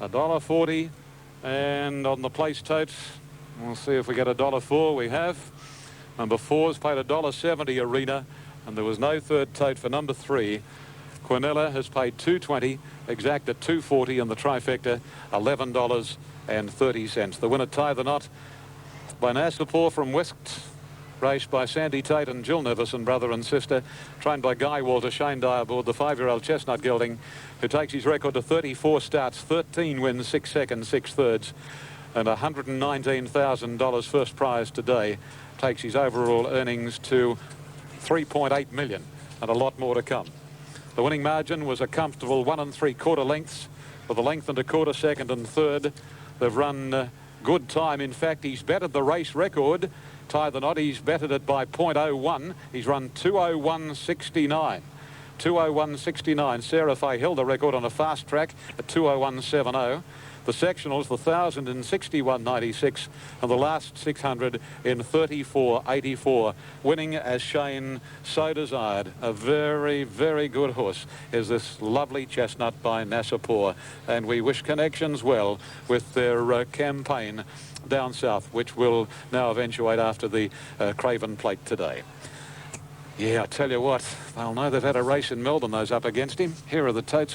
$1.40. And on the place totes, we'll see if we get $1.04. We have. Number 4's paid $1.70 Arena, and there was no third tote for number 3. Quinella has paid $2.20, exact at $2.40, and the trifecta $11.30. The winner Tie the Knot by Nassapur from West, raced by Sandy Tate and Jill Nivison, brother and sister, trained by Guy Walter, Shane Dye aboard the 5-year-old Chestnut Gelding, who takes his record to 34 starts, 13 wins, 6 seconds, 6 thirds, and $119,000 first prize today. Takes his overall earnings to $3.8 million, and a lot more to come. The winning margin was a comfortable 1 3/4 lengths, with a length and a quarter second and third. They've run good time. In fact, he's bettered the race record. Tie the Knot, he's bettered it by .01. He's run 2:01.69. 2:01.69. Sarah Fay held the record on a fast track at 2:01.70. The sectionals, the 1,000 in 61.96, and the last 600 in 34.84. Winning as Shane so desired. A very, very good horse is this lovely Chestnut by Nassapur. And we wish Connections well with their campaign down south, which will now eventuate after the Craven Plate today. Yeah, I tell you what, they'll know they've had a race in Melbourne, those up against him. Here are the totes.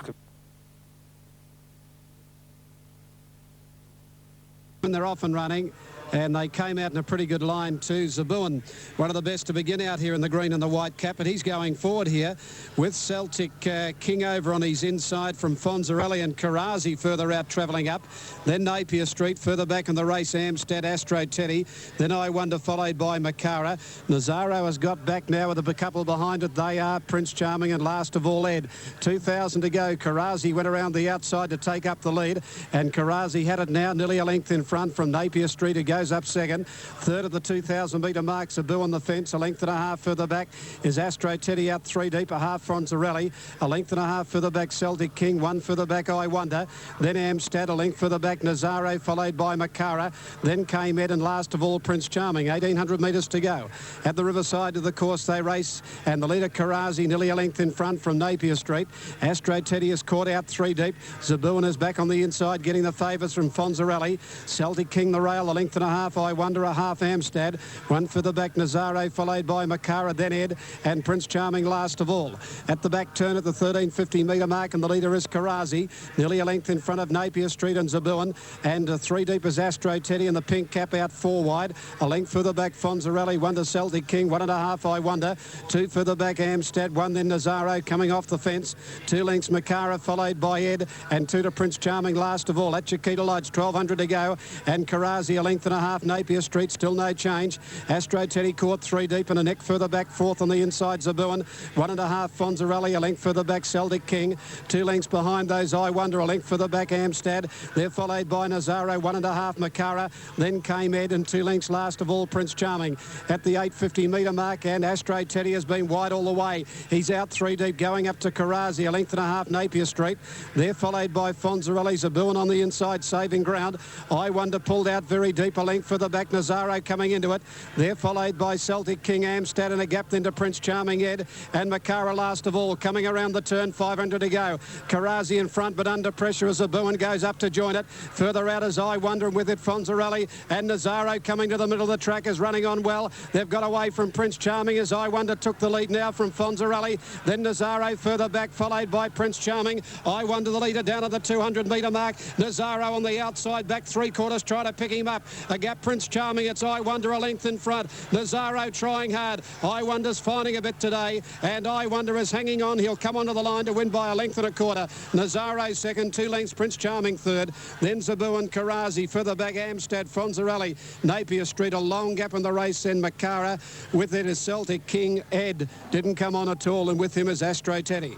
When they're off and running, and they came out in a pretty good line too. Zabuan, one of the best to begin out here in the green and the white cap, but he's going forward here with Celtic King over on his inside from Fonzarelli, and Karazi further out travelling up. Then Napier Street further back in the race, Amstead, Astro Teddy. Then I Wonder followed by Makara. Nazaro has got back now with a couple behind it. They are Prince Charming and last of all Ed. 2,000 to go. Karazi went around the outside to take up the lead, and Karazi had it now nearly a length in front from Napier Street, who goes up second. Third of the 2,000 metre mark, Sabu on the fence. A length and a half further back is Astro Teddy out 3 deep, a half Fonzarelli. A length and a half further back, Celtic King. 1 further back, I Wonder. Then Amstead, a length further back, Nazaro, followed by Makara. Then came Ed, and last of all Prince Charming. 1,800 metres to go. At the riverside of the course they race, and the leader Karazi nearly a length in front from Napier Street. Astro Teddy is caught out 3 deep. Zabuan is back on the inside, getting the favours from Fonzarelli. Celtic King the rail, a length and a half, I Wonder, a half Amstead. 1 further back, Nazaro, followed by Makara, then Ed, and Prince Charming last of all. At the back turn at the 1,350 metre mark, and the leader is Karazi, nearly a length in front of Napier Street and Zabuan, and 3 deep is Astro Teddy, and the pink cap out 4 wide. A length further back, Fonzarelli, 1 to Celtic King, 1 and a half, I Wonder. 2 further back, Amstead, 1 then Nazaro coming off the fence. 2 lengths Makara, followed by Ed, and 2 to Prince Charming last of all. At Chiquita Lodge, 1,200 to go, and Karazi a length and a half. Napier Street, still no change. Astro Teddy caught 3 deep, and a neck further back, 4th on the inside, Zabuan. 1 and a half, Fonzarelli, a length further back, Celtic King. 2 lengths behind those, I Wonder, a length further back, Amstead. They're followed by Nazaro, 1 and a half, Makara. Then came Ed, and 2 lengths last of all, Prince Charming. At the 850 metre mark, and Astro Teddy has been wide all the way. He's out 3 deep, going up to Karazi, a length and a half, Napier Street. They're followed by Fonzarelli, Zabuan on the inside, saving ground. I Wonder pulled out very deep, a length further back, Nazaro coming into it. They're followed by Celtic King, Amstead, and a gap then to Prince Charming, Ed, and Makara last of all, coming around the turn, 500 to go. Karazi in front, but under pressure as Zabuan goes up to join it. Further out as I Wonder, and with it Fonzarelli, and Nazaro coming to the middle of the track is running on well. They've got away from Prince Charming as I Wonder took the lead now from Fonzarelli. Then Nazaro further back, followed by Prince Charming. I Wonder the leader down at the 200 metre mark. Nazaro on the outside, back 3/4, try to pick him up. A gap, Prince Charming, it's I Wonder a length in front. Nazaro trying hard. I Wonder's finding a bit today, and I Wonder is hanging on. He'll come onto the line to win by a length and a quarter. Nazaro second, 2 lengths, Prince Charming third. Then Zabuan, Karazi, further back Amstead, Fonzarelli, Napier Street, a long gap in the race, then Makara. With it is Celtic King. Ed didn't come on at all, and with him is Astro Teddy.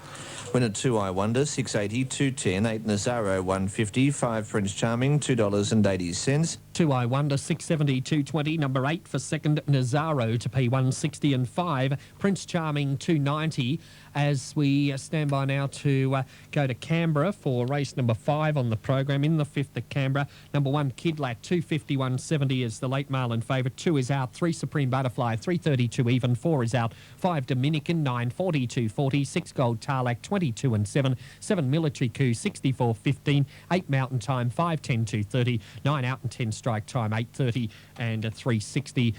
Winner 2 I Wonder, 6.80, 2.10, 8 Nazaro, 1.50, 5 Prince Charming, $2.80. 2 I Wonder, 6.70, 2.20. Number 8 for second, Nazaro to pay 1.60 and 5. Prince Charming, 2.90. as we stand by now to go to Canberra for race number 5 on the program. In the 5th at Canberra, number 1 Kidlat, 251.70 is the late Marlin favourite. 2 is out, 3 Supreme Butterfly, 332 even, 4 is out, 5 Dominican, 9 42.40, 6 Gold Tarlac, 22 and 7, 7 Military Coup, 64.15, 8 Mountain Time, 5 10 2.30, 9 out and 10 Strike Time, 8.30 and 3.60.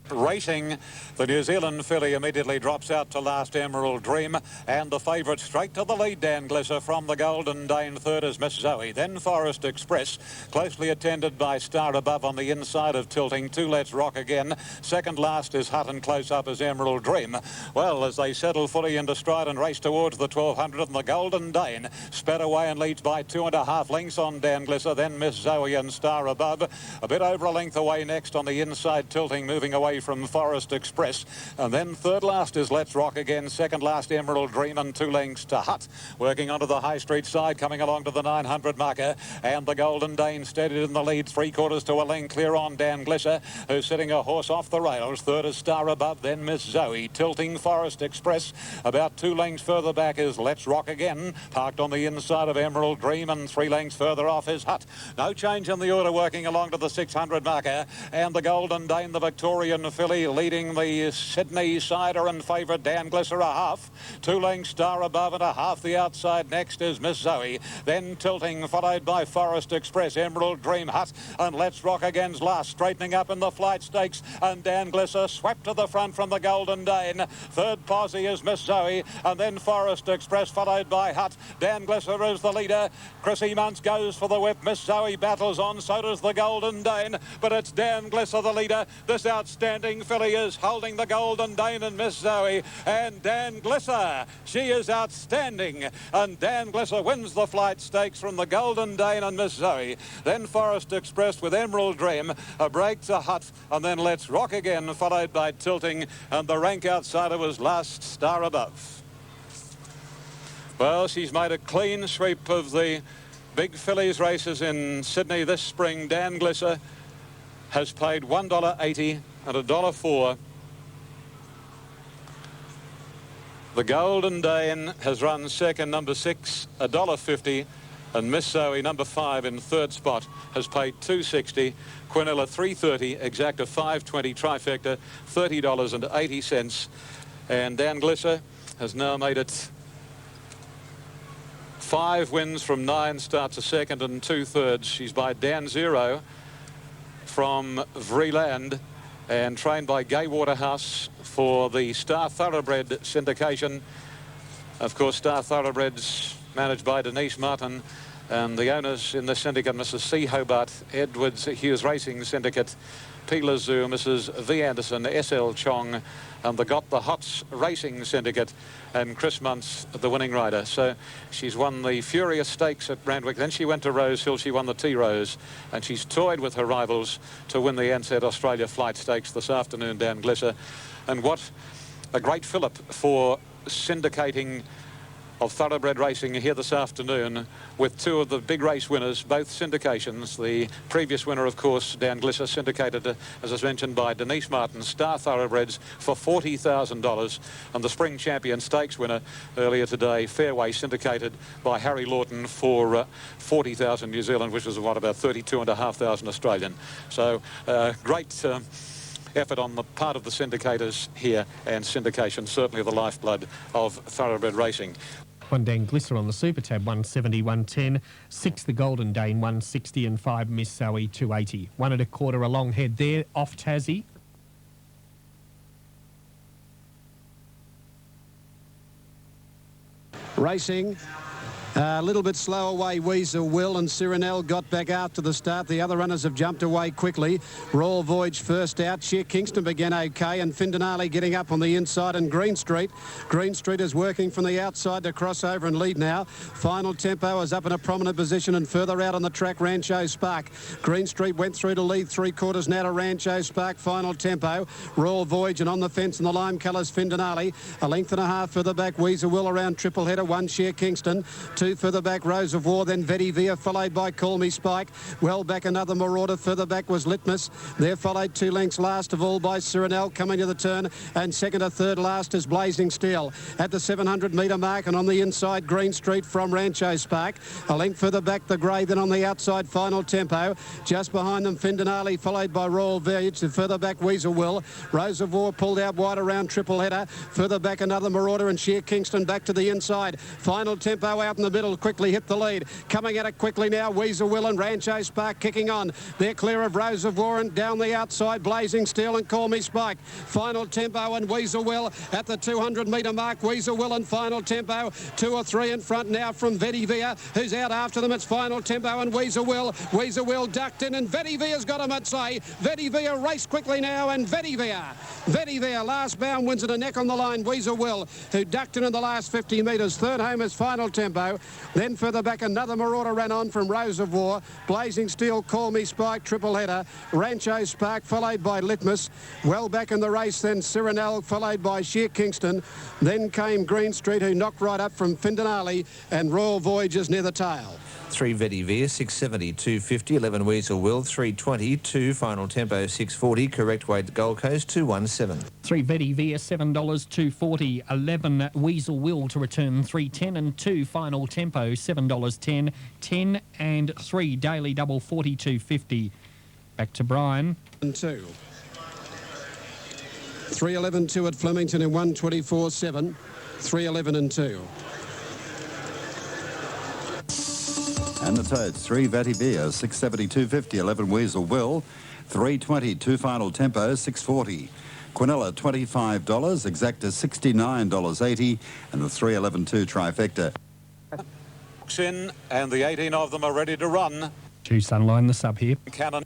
Racing, the New Zealand filly immediately drops out to last, Emerald Dream, and the favourite straight to the lead, Dan Glisser from the Golden Dane. Third is Miss Zoe, then Forest Express, closely attended by Star Above on the inside of Tilting. 2 Let's Rock Again. Second last is Hut, and close up is Emerald Dream. Well, as they settle fully into stride and race towards the 1200, and the Golden Dane sped away and leads by 2.5 lengths on Dan Glisser, then Miss Zoe and Star Above. A bit over a length away next on the inside, Tilting, moving away from Forest Express, and then third last is Let's Rock Again, second last Emerald Dream, and 2 lengths to Hut. Working onto the High Street side, coming along to the 900 marker, and the Golden Dane steadied in the lead, 3/4 to a length clear on Dan Glisser, who's sitting a horse off the rails. Third is Star Above, then Miss Zoe. Tilting, Forest Express. About 2 lengths further back is Let's Rock Again, parked on the inside of Emerald Dream, and 3 lengths further off is Hut. No change in the order, working along to the 600 marker, and the Golden Dane, the Victorian filly, leading the Sydney Cider and favourite Dan Glisser a half. 2 lengths Star Above and a half. The outside next is Miss Zoe, then Tilting, followed by Forest Express, Emerald Dream, Hut, and Let's Rock Again's last, straightening up in the Flight Stakes, and Dan Glisser swept to the front from the Golden Dane. Third posse is Miss Zoe, and then Forest Express, followed by Hut. Dan Glisser is the leader. Chrissy Muntz goes for the whip. Miss Zoe battles on, so does the Golden Dane, but it's Dan Glisser the leader. This outstanding filly is holding the Golden Dane and Miss Zoe, and Dan Glisser, she is outstanding, and Dan Glisser wins the Flight Stakes from the Golden Dane and Miss Zoe. Then Forest Express with Emerald Dream, a break to Hut, and then Let's Rock Again, followed by Tilting, and the rank outsider was last, Star Above. Well, she's made a clean sweep of the big fillies races in Sydney this spring. Dan Glisser has paid $1.80 and $1.04. The Golden Dane has run second, number 6, $1.50, and Miss Zoe, number 5, in third spot, has paid $2.60. Quinella, $3.30, Exacta, $5.20, Trifecta, $30.80, and Dan Glisser has now made it 5 wins from 9 starts, a second and 2/3. She's by Dan Zero from Vreeland, and trained by Gay Waterhouse for the Star Thoroughbred syndication. Of course, Star Thoroughbreds managed by Denise Martin, and the owners in the syndicate, Mrs. C. Hobart, Edwards Hughes Racing Syndicate, Peeler Zoo, Mrs. V. Anderson, S.L. Chong, and the Got the Hots Racing Syndicate, and Chris Muntz, the winning rider. So she's won the Furious Stakes at Randwick, then she went to Rose Hill, she won the T-Rose, and she's toyed with her rivals to win the NZ Australia Flight Stakes this afternoon, Dan Glisser. And what a great fillip for syndicating of thoroughbred racing here this afternoon, with 2 of the big race winners, both syndications. The previous winner, of course, Dan Glisser, syndicated, as I mentioned, by Denise Martin, Star Thoroughbreds, for $40,000, and the Spring Champion Stakes winner earlier today, Fairway, syndicated by Harry Lawton for 40,000 New Zealand, which was what, about 32,500 Australian. So great effort on the part of the syndicators here, and syndication certainly the lifeblood of thoroughbred racing. 1 Dan Glisser on the Super Tab, 170, 110. 6 the Golden Dane, 160, and 5 Miss Zoe, 280. 1 1/4 a long head there, off Tassie. Racing. A little bit slow away, Weasel Will, and Cyrinel got back after the start. The other runners have jumped away quickly. Royal Voyage first out. Sheer Kingston began okay, and Findanali getting up on the inside, and Green Street. Green Street is working from the outside to cross over and lead now. Final Tempo is up in a prominent position, and further out on the track, Rancho Spark. Green Street went through to lead 3/4 now to Rancho Spark. Final Tempo, Royal Voyage, and on the fence in the lime colours, Findanali. A length and a half further back, Weasel Will around triple header. 1 Sheer Kingston. 2 two further back, Rose of War, then Vedivia, followed by Call Me Spike. Well back another Marauder, further back was Litmus. There followed 2 lengths last of all by Cyrinel coming to the turn, and second or third last is Blazing Steel. At the 700 metre mark and on the inside, Green Street from Rancho Spark. A length further back, the grey, then on the outside, Final Tempo. Just behind them, Findanali, followed by Royal Voyage. Further back, Weasel Will. Rose of War pulled out wide around Triple Header. Further back, another Marauder and Sheer Kingston back to the inside. Final Tempo out in the middle, quickly hit the lead. Coming at it quickly now, Weasel Will and Rancho Spark kicking on. They're clear of Rose of War and down the outside, Blazing Steel and Call Me Spike. Final Tempo and Weasel Will at the 200 metre mark. Weasel Will and Final Tempo. 2 or 3 in front now from Vedivia, who's out after them. It's Final Tempo and Weasel Will. Weasel Will ducked in and Vedivia's got him at say. Vedivia race quickly now and Vedivia last bound wins it a neck on the line. Weasel Will, who ducked in the last 50 metres. Third home is Final Tempo. Then further back another Marauder ran on from Rose of War. Blazing Steel, Call Me Spike, Triple Header. Rancho Spark followed by Litmus. Well back in the race then Cyrinel followed by Sheer Kingston. Then came Green Street, who knocked right up from Findanali, and Royal Voyagers near the tail. 3 Vedivia, 670, 250, 11 Weasel Will, 320, 2 Final Tempo, 640, correct weight Gold Coast, 217. 3 Vedivia, $7, 240. 11 Weasel Will to return, 310, and 2 Final Tempo, $7.10. 10 and 3 Daily Double, 42.50. Back to Brian. And 2. 311 2 at Flemington in 124.7. 311 and 2. And the toads, 3 Vedivia, 670, 250, 11 Weasel Will, 320, 2 Final Tempo, 640. Quinella, $25, Exacta, $69.80, and the 311-2 trifecta. In, and the 18 of them are ready to run. 2 Sunline, the sub here. Cannon.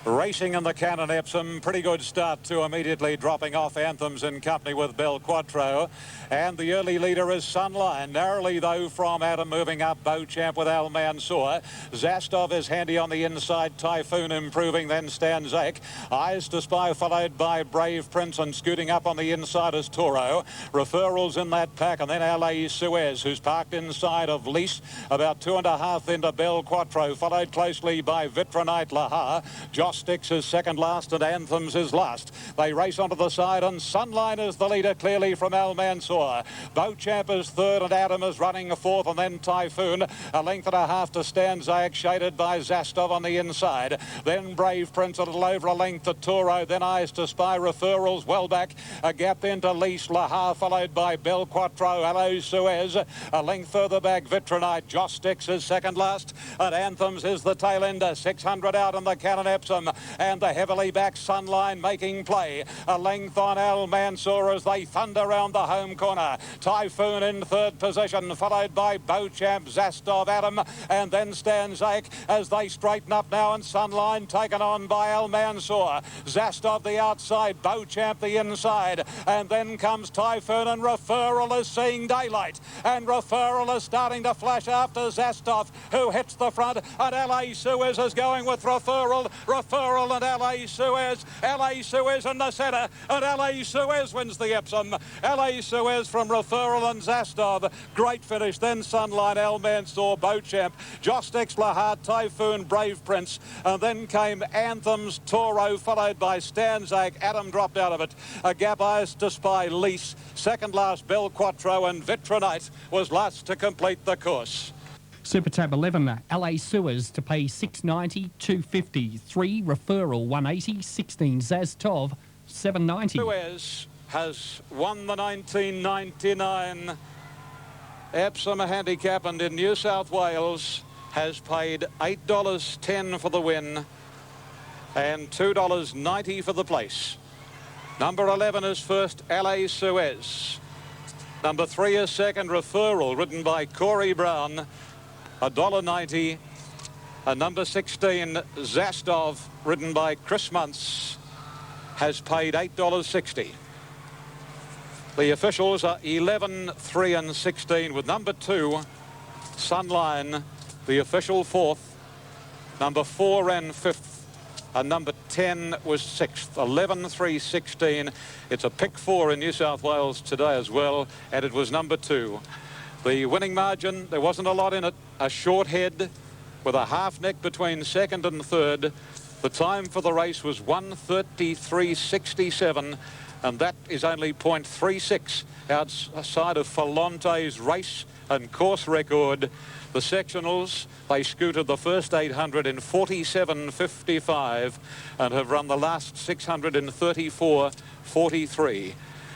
Racing in the Canon Epsom, pretty good start to immediately dropping off Anthems in company with Bel Quattro. And the early leader is Sunline. Narrowly, though, from Adam moving up, Beauchamp with Al Mansour. Zastov is handy on the inside, Typhoon improving, then Stanzak. Eyes to Spy followed by Brave Prince, and scooting up on the inside is Toro. Referrals in that pack, and then LA Suez, who's parked inside of Lease, about 2.5 into Bel Quattro, followed closely by Vitronite Lahar. Joss Sticks is second last and Anthems is last. They race onto the side and Sunline is the leader clearly from Al Mansour. Beauchamp is third and Adam is running fourth, and then Typhoon. A length and a half to Stanzak, shaded by Zastov on the inside. Then Brave Prince a little over a length to Toro. Then Eyes to Spy, Referrals well back. A gap into Lease Lahar, followed by Bel Quattro, Alo Suez. A length further back, Vitronite. Joss Sticks is second last and Anthems is the tail ender. 600 out on the Canon Epsom. And the heavily back Sunline making play. A length on Al Mansour as they thunder round the home corner. Typhoon in third position, followed by Beauchamp, Zastov, Adam, and then Stanzak as they straighten up now, and Sunline taken on by Al Mansour. Zastov the outside, Beauchamp the inside, and then comes Typhoon, and Referral is seeing daylight, and Referral is starting to flash after Zastov, who hits the front, and LA Suez is going with Referral and LA Suez. LA Suez in the centre, and LA Suez wins the Epsom. LA Suez from Referral and Zastov. Great finish. Then Sunline, Al Mansour, Beauchamp, Joss Sticks, Lahar, Typhoon, Brave Prince, and then came Anthems, Toro, followed by Stanzak. Adam dropped out of it. A gap, Eyes to Spy, Lease. Second last, Bel Quattro, and Vitronite was last to complete the course. Super Tab 11, LA Suez to pay $6.90, $2.50. 3 Referral, $1.80. 16 Zastov, $7.90. Suez has won the 1999 Epsom Handicap, and in New South Wales has paid $8.10 for the win and $2.90 for the place. Number 11 is first, LA Suez. Number 3 is second, Referral, ridden by Corey Brown, $1.90. And number 16, Zastov, ridden by Chris Muntz, has paid $8.60. The officials are 11, 3 and 16 with number 2, Sunline, the official 4th, number 4 and 5th, and number 10 was 6th. 11, 3, 16. It's a pick 4 in New South Wales today as well, and it was number 2. The winning margin, there wasn't a lot in it. A short head with a half neck between 2nd and 3rd. The time for the race was 1:33.67, and that is only 0.36 outside of Falante's race and course record. The sectionals, they scooted the first 800 in 47.55 and have run the last 600 in 34.43.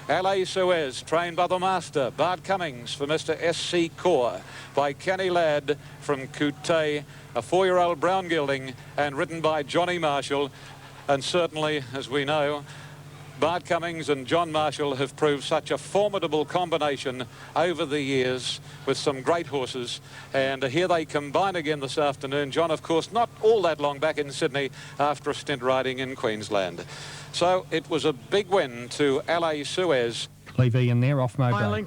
LA Suez, trained by the master, Bart Cummings for Mr. S.C. Core, by Kenny Ladd from Coutay, a 4-year-old brown gelding, and ridden by Johnny Marshall. And certainly, as we know, Bart Cummings and John Marshall have proved such a formidable combination over the years with some great horses. And here they combine again this afternoon. John, of course, not all that long back in Sydney after a stint riding in Queensland. So it was a big win to LA Suez. Levy in there off Mowbray.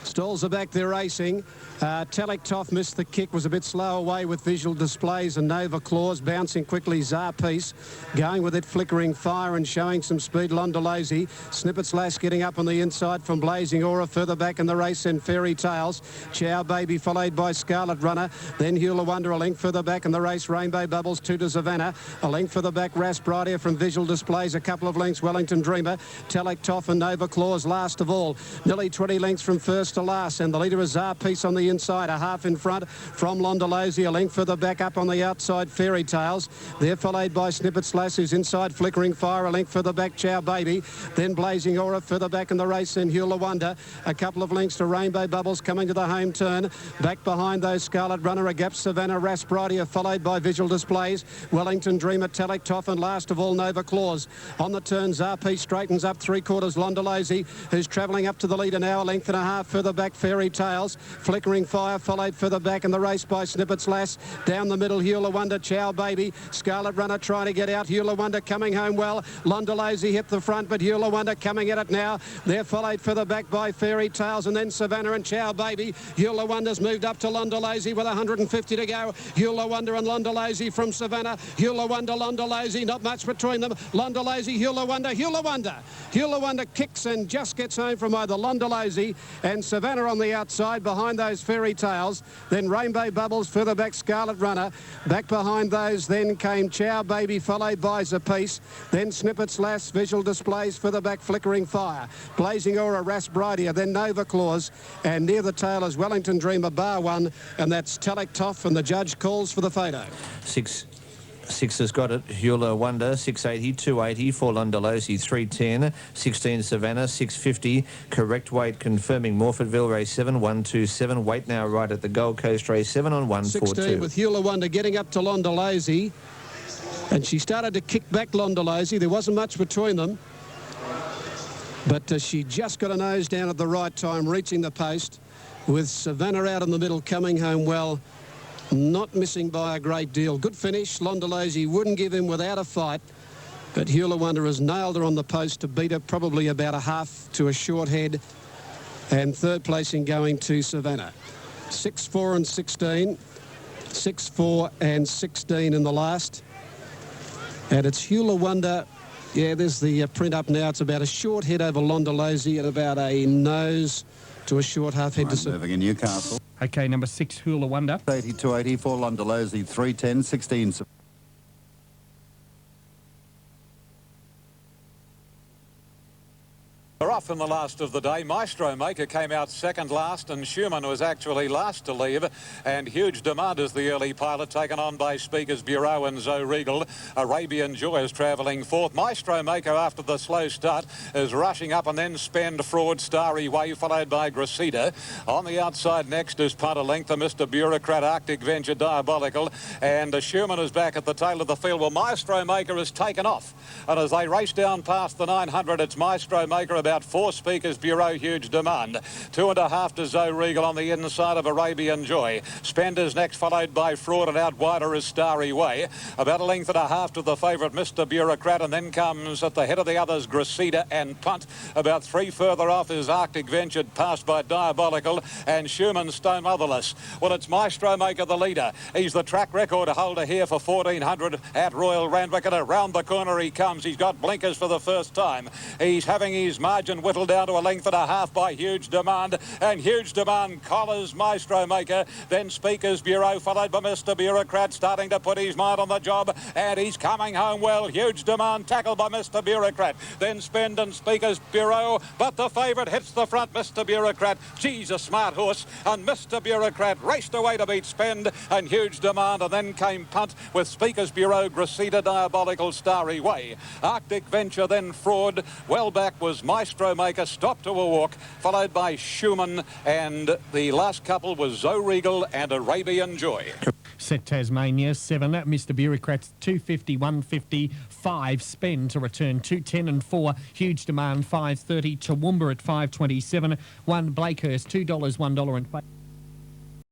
Stalls are back there racing. Telektoff missed the kick, was a bit slow away with Visual Displays, and Nova Claus bouncing quickly. Zarpiece going with it, Flickering Fire and showing some speed. Londolozy, Snippets Lass getting up on the inside from Blazing Aura. Further back in the race and Fairy Tales. Chow Baby followed by Scarlet Runner. Then Hula Wonder a length further back in the race. Rainbow Bubbles 2 to Savannah. A length further back Rasbridia from Visual Displays. A couple of lengths Wellington Dreamer. Telektoff and Nova Claus last of all. Nearly 20 lengths from first to last, and the leader is Zarpiece on the inside, a half in front from Londolozy, a length further back up on the outside Fairy Tales. They're followed by Snippets Lass, who's inside Flickering Fire, a length further back Chow Baby, then Blazing Aura further back in the race, then Hula Wonder, a couple of lengths to Rainbow Bubbles coming to the home turn. Back behind those Scarlet Runner, a gap Savannah, Rasbridia followed by Visual Displays, Wellington Dreamer, Telektoff, and last of all Nova Claus. On the turn, Zarpiece straightens up 3/4 Londolozy, who's travelling up to the leader now, a length and a half further back Fairy Tales. Flickering Fire followed further back in the race by Snippets Lass. Down the middle, Hula Wonder, Chow Baby, Scarlet Runner trying to get out. Hula Wonder coming home well. Londolozy hit the front, but Hula Wonder coming at it now. They're followed further back by Fairy Tales, and then Savannah and Chow Baby. Hula Wonder's moved up to Londolozy with 150 to go. Hula Wonder and Londolozy from Savannah. Hula Wonder, Londolozy, not much between them. Londolozy, Hula Wonder, Hula Wonder. Hula Wonder kicks and just gets home from either Londolozy and Savannah on the outside behind those Fairy Tales. Then Rainbow Bubbles further back, Scarlet Runner. Back behind those then came Chow Baby followed by Zarpiece. Then Snippets Lass, Visual Displays further back, Flickering Fire. Blazing Aura, Rasbridia, then Nova Claus, and near the tail is Wellington Dreamer, bar one, and that's Telektoff, and the judge calls for the photo. Six has got it. Hula Wonder, 680, 280 for Londolozy, 310, 16 Savannah, 650. Correct weight confirming Morfordville, race 7, 127. Weight now right at the Gold Coast, race 7 on 142. 16 with Hula Wonder getting up to Londolozy, and she started to kick back Londolozy. There wasn't much between them, but she just got a nose down at the right time, reaching the post, with Savannah out in the middle coming home well. Not missing by a great deal. Good finish. Londolozy wouldn't give in without a fight, but Hula Wonder has nailed her on the post to beat her probably about a half to a short head, and third placing going to Savannah. 6, 4 and 16. 6, 4 and 16 in the last. And it's Hula Wonder. Yeah, there's the print up now. It's about a short head over Londolozy and about a nose to a short half head to Savannah. Moving in Newcastle. Okay, number 6, Hula Wonder. 80, 280 for Londolozy, 310, 16. They're off in the last of the day. Maestro Maker came out second last, and Schumann was actually last to leave. And Huge Demand is the early pilot, taken on by Speakers Bureau and Zoe Regal. Arabian Joy is travelling fourth. Maestro Maker, after the slow start, is rushing up, and then Spend Fraud, Starry Way, followed by Gracida. On the outside next is Punt a length of Mr. Bureaucrat, Arctic Venture, Diabolical. And Schumann is back at the tail of the field. Well, Maestro Maker has taken off. And as they race down past the 900, it's Maestro Maker about 4 4 Speakers Bureau, Huge Demand. 2.5 to Zoe Regal on the inside of Arabian Joy. Spenders next, followed by Fraud, and out wider is Starry Way. About a length and a half to the favourite Mr. Bureaucrat, and then comes at the head of the others Gracida and Punt. About 3 further off is Arctic Venture, passed by Diabolical and Schumann Stone Motherless. Well, it's Maestro Maker, the leader. He's the track record holder here for 1400 at Royal Randwick, and around the corner he comes. He's got blinkers for the first time. He's having his margin whittled down to a length and a half by Huge Demand, and Huge Demand collars Maestro Maker. Then Speakers Bureau, followed by Mr. Bureaucrat, starting to put his mind on the job, and he's coming home well. Huge Demand tackled by Mr. Bureaucrat. Then Spend and Speakers Bureau, but the favourite hits the front, Mr. Bureaucrat. Geez, a smart horse, and Mr. Bureaucrat raced away to beat Spend and Huge Demand, and then came Punt with Speakers Bureau, Gracida, Diabolical, Starry Way. Arctic Venture, then Fraud. Well back was Maestro Maker, stopped to a walk, followed by Schumann, and the last couple was Zoe Regal and Arabian Joy. Set Tasmania 7, Mr. Bureaucrat's 250, 150, 5 Spend to return 210 and 4. Huge Demand 5.30. Toowoomba at 5.27. 1 Blakehurst $2, $1 and